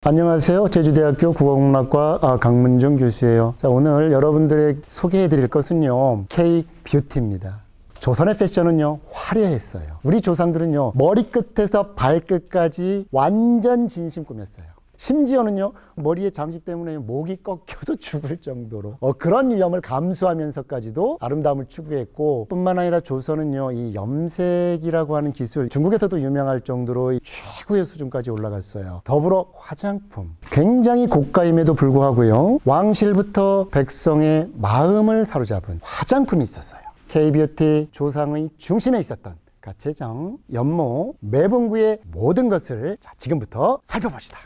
안녕하세요. 제주대학교 국어국문학과 강문정 교수예요. 자, 오늘 여러분들에게 소개해 드릴 것은요, K-뷰티입니다. 조선의 패션은요, 화려했어요. 우리 조상들은요, 머리끝에서 발끝까지 완전 진심 꾸몄어요. 심지어는요, 머리의 장식 때문에 목이 꺾여도 죽을 정도로 그런 위험을 감수하면서까지도 아름다움을 추구했고, 뿐만 아니라 조선은요, 이 염색이라고 하는 기술, 중국에서도 유명할 정도로 최고의 수준까지 올라갔어요. 더불어 화장품, 굉장히 고가임에도 불구하고요, 왕실부터 백성의 마음을 사로잡은 화장품이 있었어요. K-뷰티 조상의 중심에 있었던 가채정, 연모, 매봉구의 모든 것을 지금부터 살펴봅시다.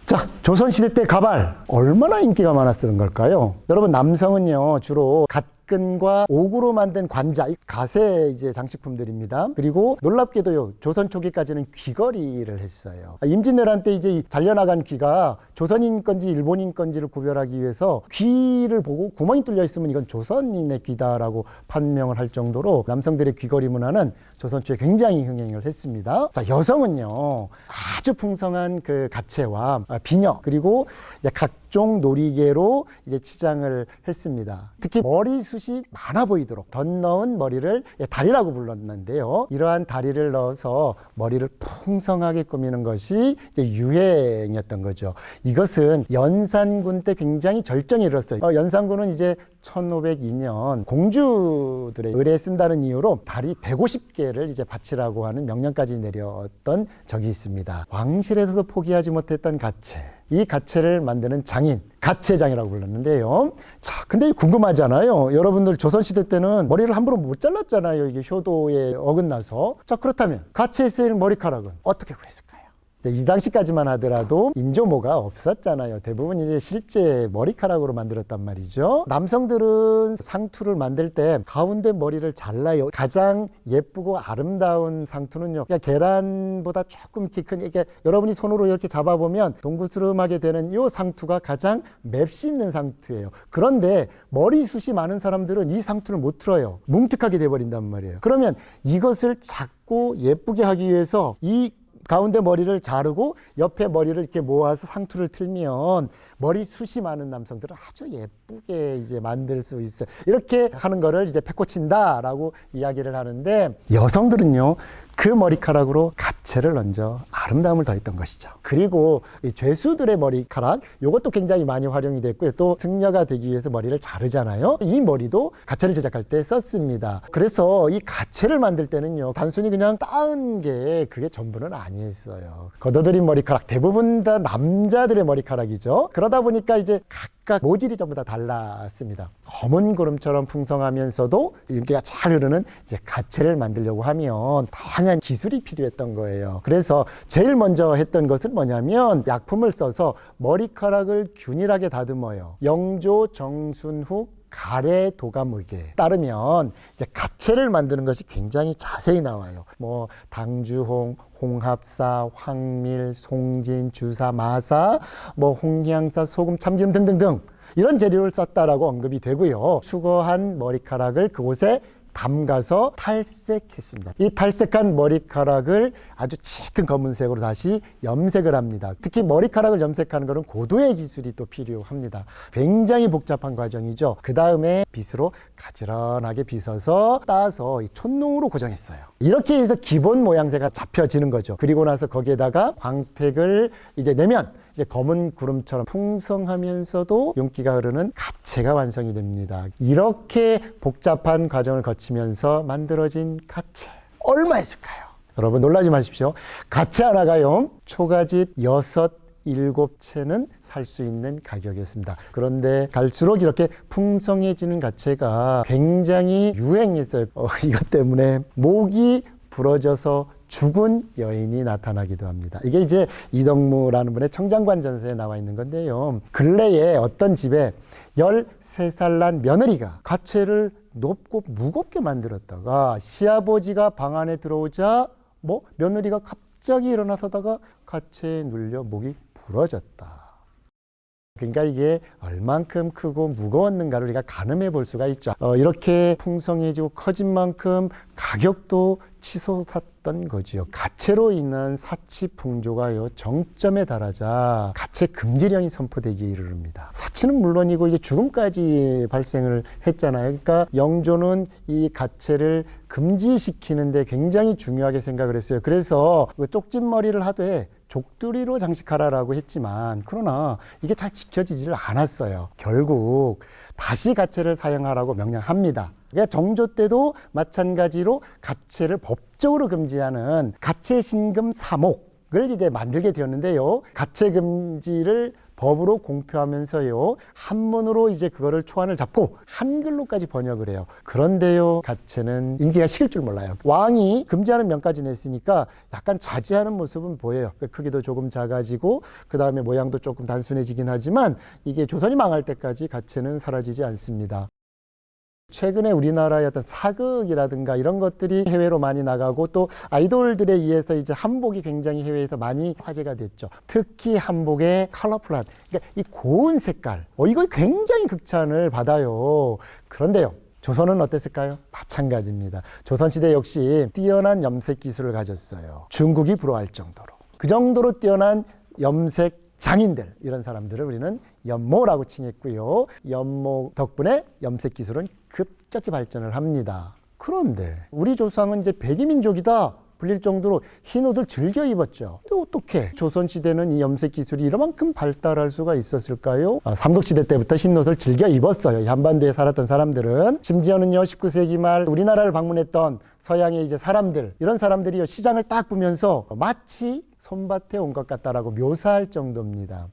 자, 조선시대 때 가발 얼마나 인기가 많았던 걸까요? 여러분, 남성은요, 주로 갓근과 옥으로 만든 관자, 가세 이제 장식품들입니다. 그리고 놀랍게도요, 조선 초기까지는 귀걸이를 했어요. 임진왜란 때 이제 잘려나간 귀가 조선인 건지 일본인 건지를 구별하기 위해서 귀를 보고 구멍이 뚫려 있으면 이건 조선인의 귀다라고 판명을 할 정도로 남성들의 귀걸이 문화는 조선 초에 굉장히 흥행을 했습니다. 자, 여성은요, 아주 풍성한 그 가채와 비녀, 그리고 이제 각종 놀이개로 이제 치장을 했습니다. 특히 머리숱이 많아 보이도록 덧넣은 머리를 다리라고 불렀는데요. 이러한 다리를 넣어서 머리를 풍성하게 꾸미는 것이 이제 유행이었던 거죠. 이것은 연산군 때 굉장히 절정에 이르렀어요. 연산군은 이제 1502년 공주들의 의뢰에 쓴다는 이유로 다리 150개를 이제 바치라고 하는 명령까지 내렸던 적이 있습니다. 왕실에서도 포기하지 못했던 가채, 이 가채를 만드는 장인, 가채장이라고 불렀는데요. 자, 근데 궁금하잖아요. 여러분들 조선시대 때는 머리를 함부로 못 잘랐잖아요. 이게 효도에 어긋나서. 자, 그렇다면 가채에 쓰일 머리카락은 어떻게 구했을까요? 이 당시까지만 하더라도 인조모가 없었잖아요. 대부분 이제 실제 머리카락으로 만들었단 말이죠. 남성들은 상투를 만들 때 가운데 머리를 잘라요. 가장 예쁘고 아름다운 상투는요, 그냥 계란보다 조금 이렇게 큰, 이렇게 여러분이 손으로 이렇게 잡아보면 동그스름하게 되는 이 상투가 가장 맵시 있는 상투예요. 그런데 머리숱이 많은 사람들은 이 상투를 못 틀어요. 뭉툭하게 돼버린단 말이에요. 그러면 이것을 작고 예쁘게 하기 위해서 이 가운데 머리를 자르고 옆에 머리를 이렇게 모아서 상투를 틀면 머리숱이 많은 남성들은 아주 예쁘게 이제 만들 수 있어요. 이렇게 하는 거를 이제 패코친다라고 이야기를 하는데, 여성들은요, 그 머리카락으로 가채를 얹어 아름다움을 더했던 것이죠. 그리고 이 죄수들의 머리카락, 이것도 굉장히 많이 활용이 됐고요. 또 승려가 되기 위해서 머리를 자르잖아요. 이 머리도 가채를 제작할 때 썼습니다. 그래서 이 가채를 만들 때는요, 단순히 그냥 따은 게 그게 전부는 아니었어요. 걷어들인 머리카락, 대부분 다 남자들의 머리카락이죠. 그러다 보니까 이제 각각 모질이 전부 다 달랐습니다. 검은 구름처럼 풍성하면서도 윤기가 잘 흐르는 이제 가채를 만들려고 하면 다양한 기술이 필요했던 거예요. 그래서 제일 먼저 했던 것은 뭐냐면 약품을 써서 머리카락을 균일하게 다듬어요. 영조 정순후 가래 도감의에 따르면 이제 가채를 만드는 것이 굉장히 자세히 나와요. 뭐 당주홍, 홍합사, 황밀, 송진, 주사, 마사, 뭐 홍향사, 소금, 참기름 등등등 이런 재료를 썼다라고 언급이 되고요. 수거한 머리카락을 그곳에 담가서 탈색했습니다. 이 탈색한 머리카락을 아주 짙은 검은색으로 다시 염색을 합니다. 특히 머리카락을 염색하는 것은 고도의 기술이 또 필요합니다. 굉장히 복잡한 과정이죠. 그 다음에 빗으로 가지런하게 빗어서 따서 이 촛농으로 고정했어요. 이렇게 해서 기본 모양새가 잡혀지는 거죠. 그리고 나서 거기에다가 광택을 이제 내면 이제 검은 구름처럼 풍성하면서도 윤기가 흐르는 가채가 완성이 됩니다. 이렇게 복잡한 과정을 거치면서 만들어진 가채, 얼마였을까요? 여러분 놀라지 마십시오. 가채 하나가요, 초가집 6, 7채는 살 수 있는 가격이었습니다. 그런데 갈수록 이렇게 풍성해지는 가채가 굉장히 유행했어요. 이것 때문에 목이 부러져서 죽은 여인이 나타나기도 합니다. 이게 이제 이덕무라는 분의 청장관 전서에 나와 있는 건데요. 근래에 어떤 집에 13살 난 며느리가 가채를 높고 무겁게 만들었다가 시아버지가 방 안에 들어오자 며느리가 갑자기 일어나서다가 가채에 눌려 목이 부러졌다. 그러니까 이게 얼만큼 크고 무거웠는가를 우리가 가늠해 볼 수가 있죠. 이렇게 풍성해지고 커진 만큼 가격도 치솟았던 거지요. 가채로 인한 사치 풍조가요 정점에 달하자 가채 금지령이 선포되기에 이르릅니다. 사치는 물론이고 이제 죽음까지 발생을 했잖아요. 그러니까 영조는 이 가채를 금지시키는데 굉장히 중요하게 생각을 했어요. 그래서 쪽집머리를 하되 족두리로 장식하라라고 했지만 그러나 이게 잘 지켜지지를 않았어요. 결국 다시 가채를 사용하라고 명령합니다. 그러니까 정조 때도 마찬가지로 가채를 법적으로 금지하는 가채신금 3옥을 이제 만들게 되었는데요. 가채 금지를 법으로 공표하면서요, 한문으로 이제 그거를 초안을 잡고 한글로까지 번역을 해요. 그런데요, 가채는 인기가 식을 줄 몰라요. 왕이 금지하는 명까지 냈으니까 약간 자제하는 모습은 보여요. 크기도 조금 작아지고 그 다음에 모양도 조금 단순해지긴 하지만 이게 조선이 망할 때까지 가채는 사라지지 않습니다. 최근에 우리나라의 어떤 사극이라든가 이런 것들이 해외로 많이 나가고 또 아이돌들에 의해서 이제 한복이 굉장히 해외에서 많이 화제가 됐죠. 특히 한복의 컬러풀한, 그러니까 이 고운 색깔, 이거 굉장히 극찬을 받아요. 그런데요, 조선은 어땠을까요? 마찬가지입니다. 조선시대 역시 뛰어난 염색 기술을 가졌어요. 중국이 부러워할 정도로. 그 정도로 뛰어난 염색 장인들, 이런 사람들을 우리는 연모라고 칭했고요. 연모 덕분에 염색 기술은 급격히 발전을 합니다. 그런데 우리 조상은 이제 백이민족이다 불릴 정도로 흰 옷을 즐겨 입었죠. 근데 어떻게 조선시대는 이 염색 기술이 이만큼 발달할 수가 있었을까요? 삼국시대 때부터 흰 옷을 즐겨 입었어요. 이 한반도에 살았던 사람들은. 심지어는요, 19세기 말 우리나라를 방문했던 서양의 이제 사람들, 이런 사람들이요, 시장을 딱 보면서 마치 손밭에 온 것 같다라고 묘사할 정도입니다.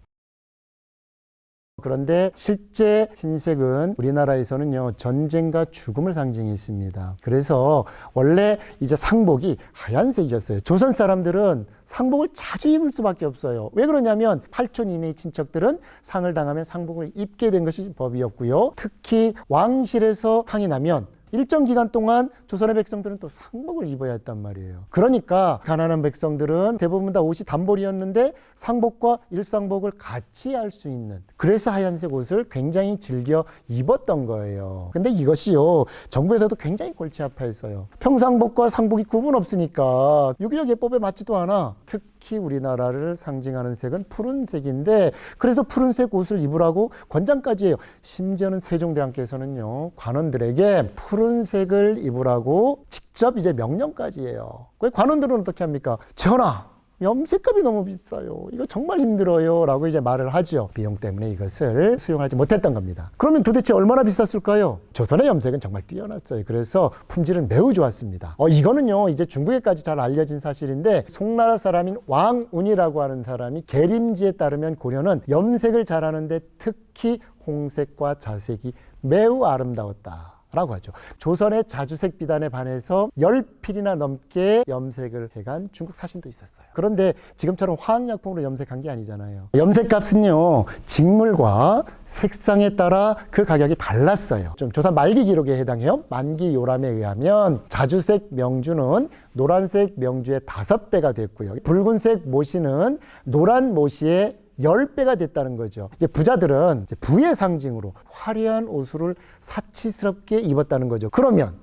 그런데 실제 흰색은 우리나라에서는요, 전쟁과 죽음을 상징했습니다. 그래서 원래 이제 상복이 하얀색이었어요. 조선 사람들은 상복을 자주 입을 수밖에 없어요. 왜 그러냐면 8촌 이내의 친척들은 상을 당하면 상복을 입게 된 것이 법이었고요. 특히 왕실에서 상이 나면 일정 기간 동안 조선의 백성들은 또 상복을 입어야 했단 말이에요. 그러니까 가난한 백성들은 대부분 다 옷이 단벌이었는데 상복과 일상복을 같이 할 수 있는, 그래서 하얀색 옷을 굉장히 즐겨 입었던 거예요. 근데 이것이요, 정부에서도 굉장히 골치 아파했어요. 평상복과 상복이 구분 없으니까 유교적 예법에 맞지도 않아. 특히 우리나라를 상징하는 색은 푸른색인데, 그래서 푸른색 옷을 입으라고 권장까지 해요. 심지어는 세종대왕께서는요, 관원들에게 푸른색을 입으라고 직접 이제 명령까지 해요. 그 관원들은 어떻게 합니까? 전하, 염색값이 너무 비싸요. 이거 정말 힘들어요. 라고 이제 말을 하죠. 비용 때문에 이것을 수용하지 못했던 겁니다. 그러면 도대체 얼마나 비쌌을까요? 조선의 염색은 정말 뛰어났어요. 그래서 품질은 매우 좋았습니다. 이거는요, 이제 중국에까지 잘 알려진 사실인데, 송나라 사람인 왕운이라고 하는 사람이 계림지에 따르면 고려는 염색을 잘하는데 특히 홍색과 자색이 매우 아름다웠다 라고 하죠. 조선의 자주색 비단에 반해서 10필이나 넘게 염색을 해간 중국 사신도 있었어요. 그런데 지금처럼 화학약품으로 염색한 게 아니잖아요. 염색값은요, 직물과 색상에 따라 그 가격이 달랐어요. 좀 조선 말기 기록에 해당해요. 만기 요람에 의하면 자주색 명주는 노란색 명주의 5배가 됐고요. 붉은색 모시는 노란 모시의 10배가 됐다는 거죠. 이제 부자들은 부의 상징으로 화려한 옷을 사치스럽게 입었다는 거죠. 그러면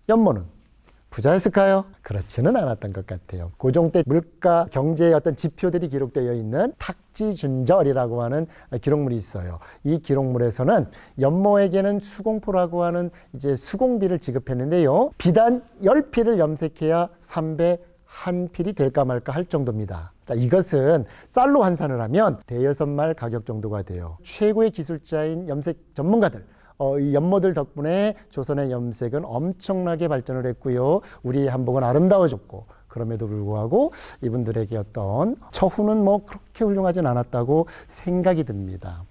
연모는 부자였을까요? 그렇지는 않았던 것 같아요. 고종 때 물가 경제의 어떤 지표들이 기록되어 있는 탁지준절이라고 하는 기록물이 있어요. 이 기록물에서는 연모에게는 수공포라고 하는 이제 수공비를 지급했는데요. 비단 10필을 염색해야 3배 한 필이 될까 말까 할 정도입니다. 자, 이것은 쌀로 환산을 하면 대여섯 말 가격 정도가 돼요. 최고의 기술자인 염색 전문가들, 이 연모들 덕분에 조선의 염색은 엄청나게 발전을 했고요. 우리의 한복은 아름다워졌고, 그럼에도 불구하고 이분들에게 어떤 처후는 뭐 그렇게 훌륭하진 않았다고 생각이 듭니다.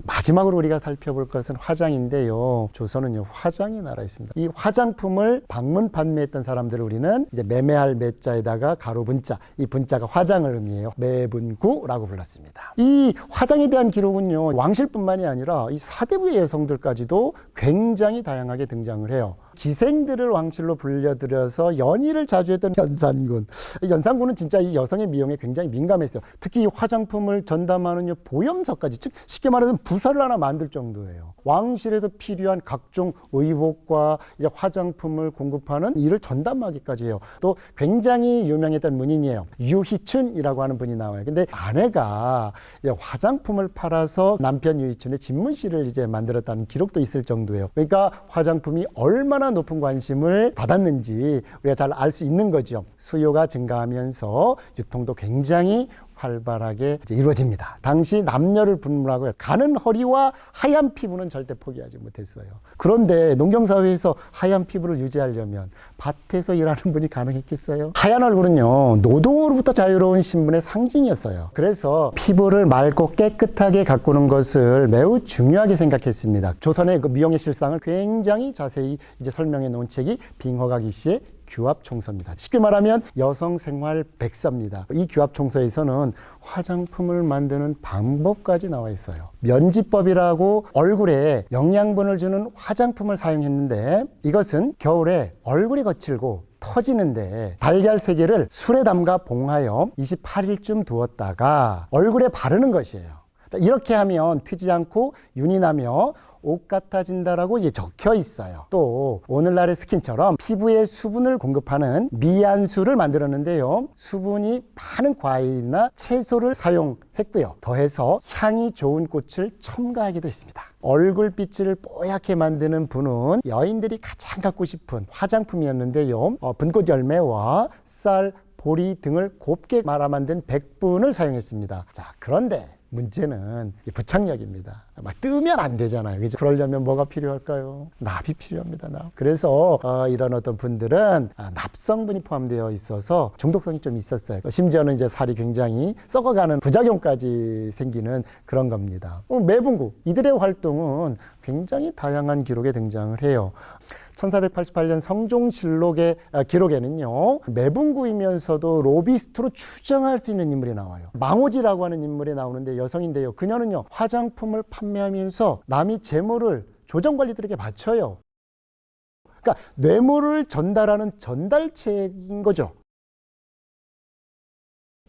마지막으로 우리가 살펴볼 것은 화장인데요. 조선은요, 화장의 나라였습니다. 이 화장품을 방문 판매했던 사람들을 우리는 이제 매매할 매자에다가 가로 분자, 이 분자가 화장을 의미해요. 매분구라고 불렀습니다. 이 화장에 대한 기록은요, 왕실뿐만이 아니라 이 사대부의 여성들까지도 굉장히 다양하게 등장을 해요. 기생들을 왕실로 불려들여서 연희를 자주 했던 연산군. 연산군은 진짜 이 여성의 미용에 굉장히 민감했어요. 특히 이 화장품을 전담하는 보염석까지, 즉 쉽게 말해서 부사를 하나 만들 정도예요. 왕실에서 필요한 각종 의복과 이제 화장품을 공급하는 일을 전담하기까지 해요. 또 굉장히 유명했던 문인이에요. 유희춘이라고 하는 분이 나와요. 근데 아내가 이제 화장품을 팔아서 남편 유희춘의 집문실을 이제 만들었다는 기록도 있을 정도예요. 그러니까 화장품이 얼마나 높은 관심을 받았는지 우리가 잘 알 수 있는 거죠. 수요가 증가하면서 유통도 굉장히 활발하게 이루어집니다. 당시 남녀를 분문하고 가는 허리와 하얀 피부는 절대 포기하지 못했어요. 그런데 농경사회에서 하얀 피부를 유지하려면 밭에서 일하는 분이 가능했겠어요? 하얀 얼굴은요, 노동으로부터 자유로운 신분의 상징이었어요. 그래서 피부를 맑고 깨끗하게 가꾸는 것을 매우 중요하게 생각했습니다. 조선의 그 미용의 실상을 굉장히 자세히 이제 설명해 놓은 책이 빙허가기 씨의 규합총서입니다. 쉽게 말하면 여성 생활 백서입니다. 이 규합총서에서는 화장품을 만드는 방법까지 나와 있어요. 면지법이라고 얼굴에 영양분을 주는 화장품을 사용했는데, 이것은 겨울에 얼굴이 거칠고 터지는데 달걀 3개를 술에 담가 봉하여 28일쯤 두었다가 얼굴에 바르는 것이에요. 자, 이렇게 하면 트지 않고 윤이 나며 옷 같아진다라고 이제 적혀 있어요. 또 오늘날의 스킨처럼 피부에 수분을 공급하는 미안수를 만들었는데요, 수분이 많은 과일이나 채소를 사용했고요, 더해서 향이 좋은 꽃을 첨가하기도 했습니다. 얼굴빛을 뽀얗게 만드는 분은 여인들이 가장 갖고 싶은 화장품이었는데요, 분꽃 열매와 쌀, 보리 등을 곱게 말아 만든 백분을 사용했습니다. 자, 그런데 문제는 부착력입니다. 막 뜨면 안 되잖아요. 그죠? 그러려면 뭐가 필요할까요? 납이 필요합니다. 납. 그래서 이런 어떤 분들은 납성분이 포함되어 있어서 중독성이 좀 있었어요. 심지어는 이제 살이 굉장히 썩어가는 부작용까지 생기는 그런 겁니다. 매분구, 이들의 활동은 굉장히 다양한 기록에 등장을 해요. 1488년 성종실록의 기록에는요, 매분구이면서도 로비스트로 추정할 수 있는 인물이 나와요. 망오지라고 하는 인물이 나오는데 여성인데요, 그녀는요 화장품을 판매하면서 남이 재물을 조정관리들에게 바쳐요. 그러니까 뇌물을 전달하는 전달책인 거죠.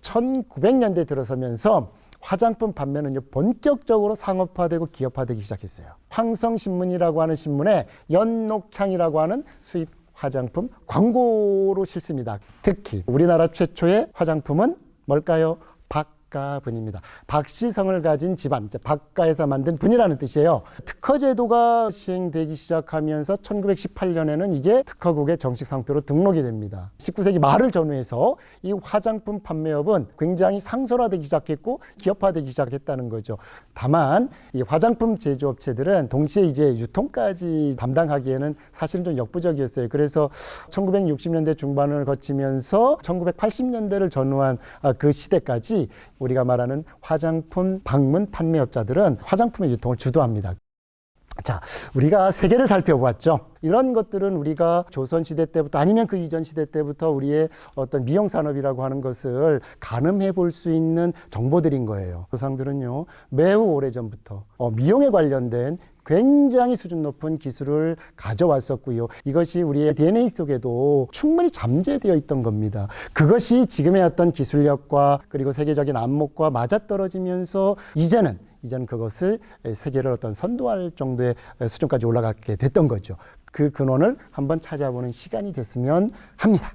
1900년대 들어서면서 화장품 판매는 본격적으로 상업화되고 기업화되기 시작했어요. 황성신문이라고 하는 신문에 연녹향이라고 하는 수입 화장품 광고로 실습니다. 특히 우리나라 최초의 화장품은 뭘까요? 박가분입니다. 박씨성을 가진 집안, 박가에서 만든 분이라는 뜻이에요. 특허제도가 시행되기 시작하면서 1918년에는 이게 특허국의 정식 상표로 등록이 됩니다. 19세기 말을 전후해서 이 화장품 판매업은 굉장히 상설화되기 시작했고 기업화되기 시작했다는 거죠. 다만 이 화장품 제조업체들은 동시에 이제 유통까지 담당하기에는 사실은 좀 역부족이었어요. 그래서 1960년대 중반을 거치면서 1980년대를 전후한 그 시대까지 우리가 말하는 화장품 방문 판매업자들은 화장품의 유통을 주도합니다. 자, 우리가 세계를 살펴보았죠. 이런 것들은 우리가 조선시대 때부터 아니면 그 이전 시대 때부터 우리의 어떤 미용산업이라고 하는 것을 가늠해 볼 수 있는 정보들인 거예요. 조상들은요, 매우 오래전부터 미용에 관련된 굉장히 수준 높은 기술을 가져왔었고요. 이것이 우리의 DNA 속에도 충분히 잠재되어 있던 겁니다. 그것이 지금의 어떤 기술력과 그리고 세계적인 안목과 맞아떨어지면서 이제는 그것을 세계를 어떤 선도할 정도의 수준까지 올라가게 됐던 거죠. 그 근원을 한번 찾아보는 시간이 됐으면 합니다.